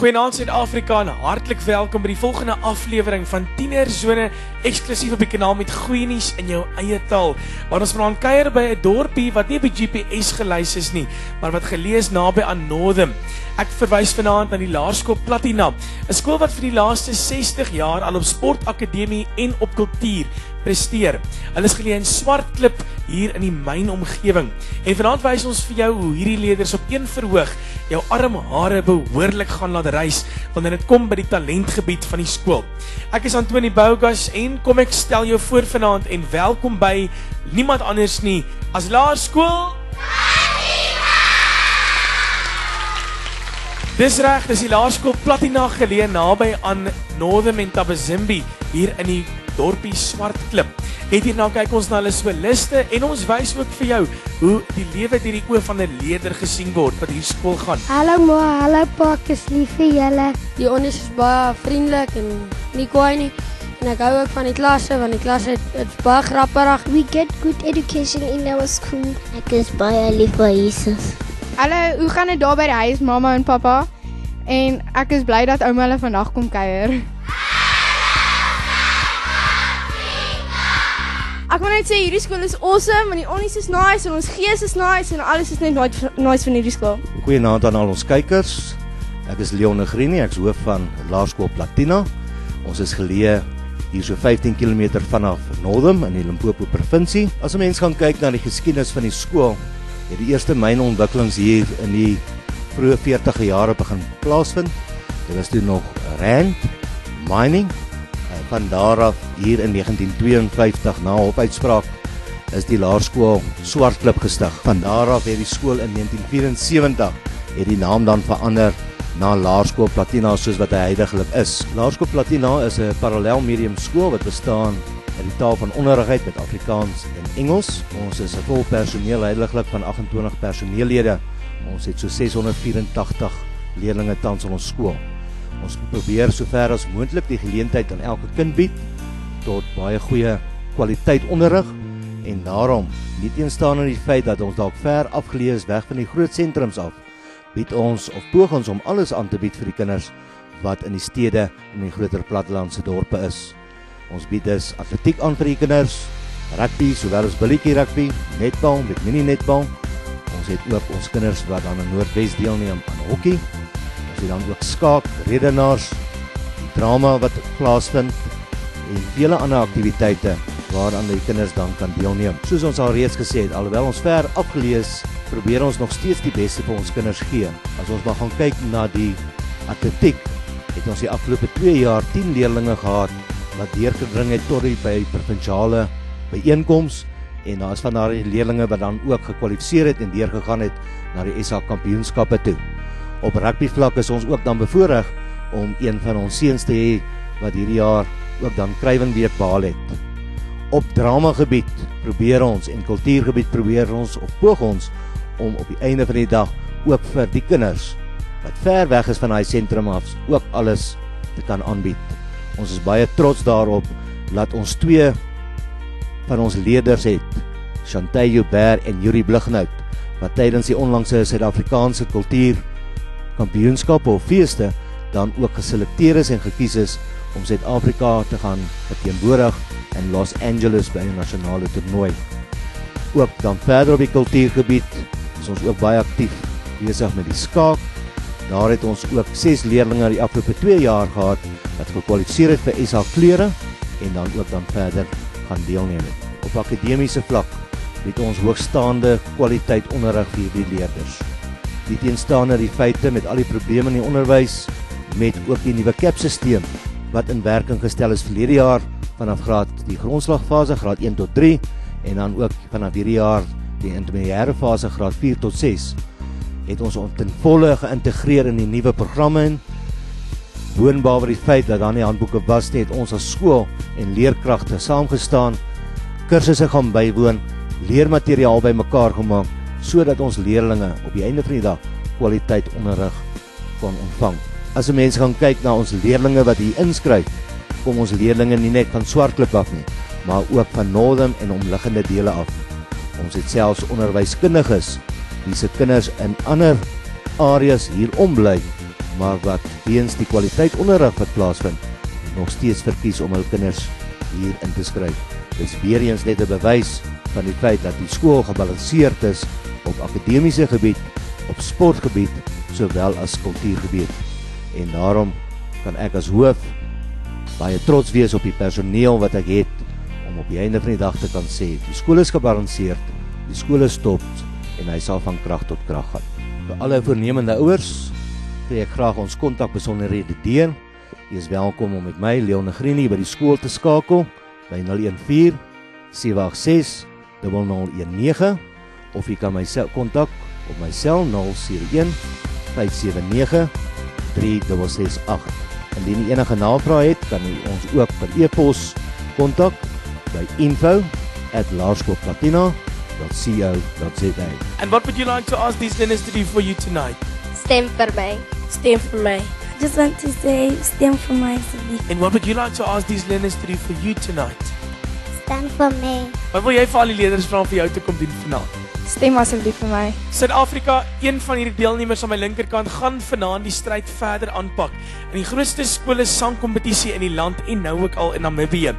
Goeienaand Suid-Afrika en hartlik welkom by die volgende aflewering van Tienerzone eksklusief op die kanaal met goeie nuus in jou eie taal. Waar ons vanaand kuier by 'n dorpie wat nie op die GPS gelys is nie, maar wat geleë is naby aan Northam. Ek verwys vanaand na die Laerskool Platina, 'n skool wat vir die laaste 60 jaar al op sportakademie en op kultuur presteer. Hulle is geleë in Swartklip hier in die mynomgewing. En vanaand wys ons vir jou hoe hierdie leerders op een verhoog jou armhare behoorlik gaan laat reis wanneer dit kom by die talentgebied van die skool. Ek is Antoni Bougas en kom ek stel jou voor vanaand en welkom by niemand anders nie as Laerskool Platina. Dis reg, dis die Laerskool Platina geleë naby aan Northam en Tabazimbi hier in die dorpie Swartklip. Net hierna kyk ons na hulle sweliste en ons wys ook vir jou hoe die lewe deur die oë van 'n leerder gesien word wat hier skool gaan. Hallo ma, hallo pa, ek is lief vir julle. Die ouens is baie vriendelik en nie kwaai nie. En ek hou ook van die klasse want die klasse is baie grappig. We get good education in our school. Ek is baie lief vir Jesus. Hallo, hoe gaan dit daar by die huis, mamma en pappa? En ek is bly dat ouma hulle vandag kom kuier. Ek wil net sê hierdie skool is awesome, want die onnies is nice en ons gees is nice en alles is net nice van hierdie skool. Goeienaand aan al ons kykers. Ek is Leon Negrini, ek is hoof van Laerskool Platina. Ons is geleë hier so 15 km vanaf Northam in die Limpopo provinsie. As 'n mens gaan kyk na die geskiedenis van die skool, het die eerste mynontwikkelings hier in die vroeë 40e jare begin plaasvind. Dit was toe nog rand mining. Van daar af hier in 1952 na hofuitspraak is die Laerskool Swartklip gestig. Van daar af het die skool in 1974 het die naam dan verander na Laerskool Platina soos wat hy heidaglik is. Laerskool Platina is 'n parallel medium skool wat bestaan in die taal van onderrigheid met Afrikaans en Engels. Ons is 'n vol personeel heidaglik van 28 personeellede. Ons het so 684 leerders tans in ons skool. Ons probeer sover as moontlik die geleentheid aan elke kind bied tot baie goeie kwaliteit onderrig en daarom, nie teenstaande die feit dat ons dalk ver afgeleë is weg van die groot sentrums af, bied ons of poog ons om alles aan te bied vir die kinders wat in die stede en die groter plattelandse dorpe is. Ons bied dus atletiek aan vir die kinders, rugby, sowel as billetjie rugby, netbal met mini netbal. Ons het ook ons kinders wat aan die Noordwes deelneem aan hokkie. Ons het dan ook skaak, redenaars, die drama wat plaasvind en vele ander aktiwiteite waaraan die kinders dan kan deelneem. Soos ons al reeds gesê het, alhoewel ons ver afgeleë is, probeer ons nog steeds die beste vir ons kinders gee. As ons maar gaan kyk na die atletiek, het ons die afgelope 2 jaar 10 leerders gehad wat deurgedring het tot by provinsiale byeenkomste en daar is van daardie leerders wat dan ook gekwalifiseer het en deurgegaan het na die SA kampioenskappe toe. Op rugbyvlak is ons ook dan bevoorreg om een van ons seuns te hê wat hierdie jaar ook dan Kruiwenweek behaal het. Op dramagebied probeer ons en kultuurgebied probeer ons of poog ons om op die einde van die dag ook vir die kinders wat ver weg is van daai sentrum af ook alles te kan aanbied. Ons is baie trots daarop dat ons 2 van ons leerders het, Chantay Joubert en Yuri Blignout, wat tydens die onlangse Suid-Afrikaanse kultuur kampioenskappe of feeste dan ook geselekteer is en gekies is om Suid-Afrika te gaan verteenwoordig in Los Angeles by 'n nasionale toernooi. Ook dan verder op die kultuurgebied is ons ook baie aktief besig met die skaak. Daar het ons ook 6 leerders die afgelope 2 jaar gehad wat gekwalifiseer het vir SA kleure en dan ook dan verder gaan deelneem het. Op akademiese vlak het ons hoogstaande kwaliteit onderrig vir die leerders. Die teenstaande die feite met al die probleme in die onderwys, met ook die nuwe CAP-sisteem wat in werking gestel is verlede jaar vanaf die grondslagfase, graad 1 tot 3 en dan ook vanaf hierdie jaar die intermediêre fase, graad 4 tot 6, het ons ten volle geïntegreer in die nuwe programme in. Boonbehalwe die feit dat daar nie handboeke was nie, het ons as skool en leerkragte saamgestaan, kursusse gaan bywoon, leermateriaal bymekaar gemaak, sodat ons leerlinge op die einde van die dag kwaliteit onderrig kan ontvang. As 'n mens gaan kyk na ons leerlinge wat hier inskryf, kom ons leerlinge nie net van Swartklip af nie, maar ook van Northam en omliggende dele af. Ons het selfs onderwyskundiges wie se kinders in ander areas hier ombly, maar wat weens die kwaliteit onderrig wat plaasvind, nog steeds verkies om hul kinders hier in te skryf. Dit is weer eens net 'n bewys van die feit dat die skool gebalanseerd is op akademiese gebied, op sportgebied, sowel as kultuurgebied. En daarom kan ek as hoof baie trots wees op die personeel wat ek het, om op die einde van die dag te kan sê, die skool is gebalanseerd, die skool is top, en hy sal van krag tot krag gaan. Vir alle voornemende ouers, gee ek graag ons kontakbesonderhede deur. Jy is welkom om met my, Leon Negrini, by die skool te skakel, by 014-786-0019, of jy kan my kontak op my sel 071-579-3668. Indien jy enige navrae het, kan jy ons ook per e-pos kontak by info@laerskoolplatina.co.za. And what would you like to ask these learners to do for you tonight? Stem vir my. Stem vir my. Just want to say, stem for my city. And what would you like to ask these learners to do for you tonight? Stand for me. Wat wil jy vir al die leerders vra vir jou te kom doen vanaand? Stem asseblief vir my. Suid-Afrika, een van hierdie deelnemers aan my linkerkant, gaan vanaand die stryd verder aanpak in die grootste skole sangkompetisie in die land en nou ook al in Namibië.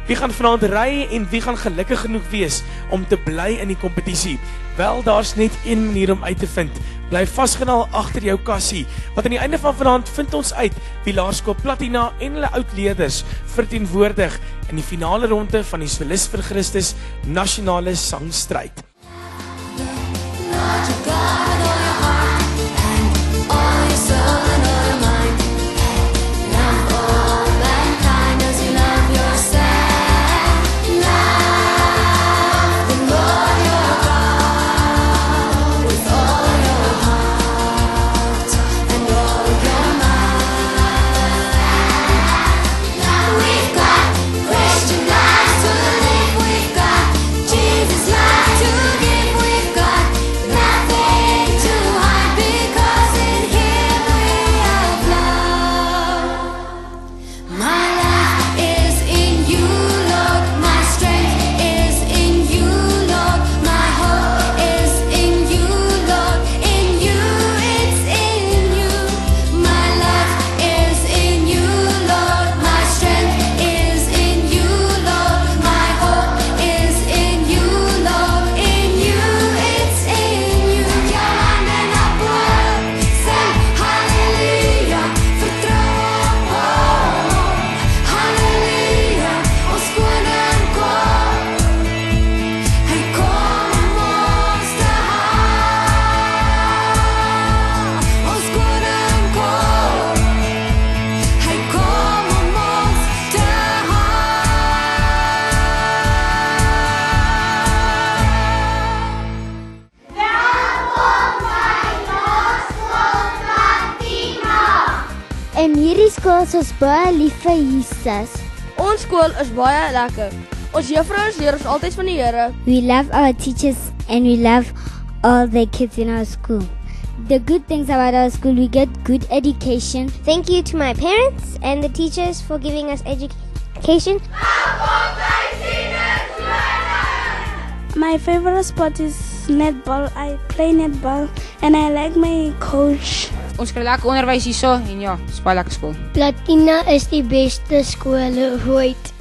Wie gaan vanaand ry en wie gaan gelukkig genoeg wees om te bly in die kompetisie? Wel, daar's net een manier om uit te vind. Bly vasgenaal agter jou kassie, want aan die einde van vanaand vind ons uit wie Laerskool Platina en hulle oudleerders verteenwoordig in die finale ronde van die Solis vir Christus nasionale sangstryd. En hierdie skool is baie lief vir Jesus. Ons skool is baie lekker. Ons juffrouens leer ons altyd van die Here. We love our teachers and we love all the kids in our school. The good things about our school, we get good education. Thank you to my parents and the teachers for giving us education. My favorite sport is netball. I play netball and I like my coach. Ons kry lekker onderwys hierso en ja, dis baie lekker skool. Platina is die beste skool ooit.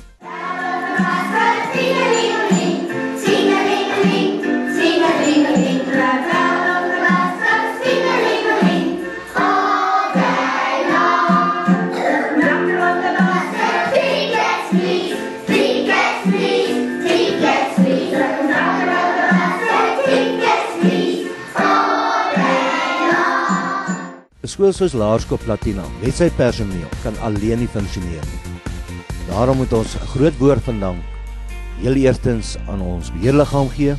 Skool soos Laerskool Platina met sy personeel kan alleen nie funksioneer nie. Daarom moet ons 'n groot woord van dank heel eerstens aan ons beheerliggaam gee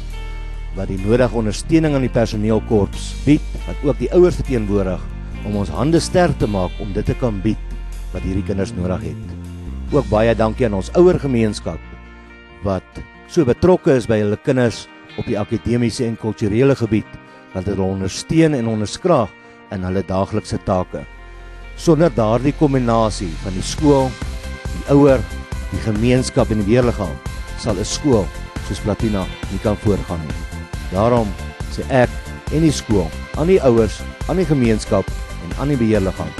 wat die nodige ondersteuning aan die personeelkorps bied, wat ook die ouers verteenwoordig om ons hande sterk te maak om dit te kan bied wat hierdie kinders nodig het. Ook baie dankie aan ons ouergemeenskap wat so betrokke is by hulle kinders op die akademiese en kulturele gebied, wat hulle ondersteun en onderskraag in hulle daaglikse take. Sonder daardie kombinasie van die skool, die ouer, die gemeenskap en die beheerliggaam, sal 'n skool soos Platina nie kan voortgaan nie. Daarom sê ek en die skool aan die ouers, aan die gemeenskap en aan die beheerliggaam,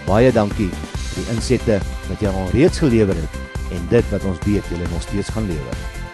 baie dankie vir die insette wat jy al reeds gelewer het en dit wat ons weet julle nog steeds gaan lewer.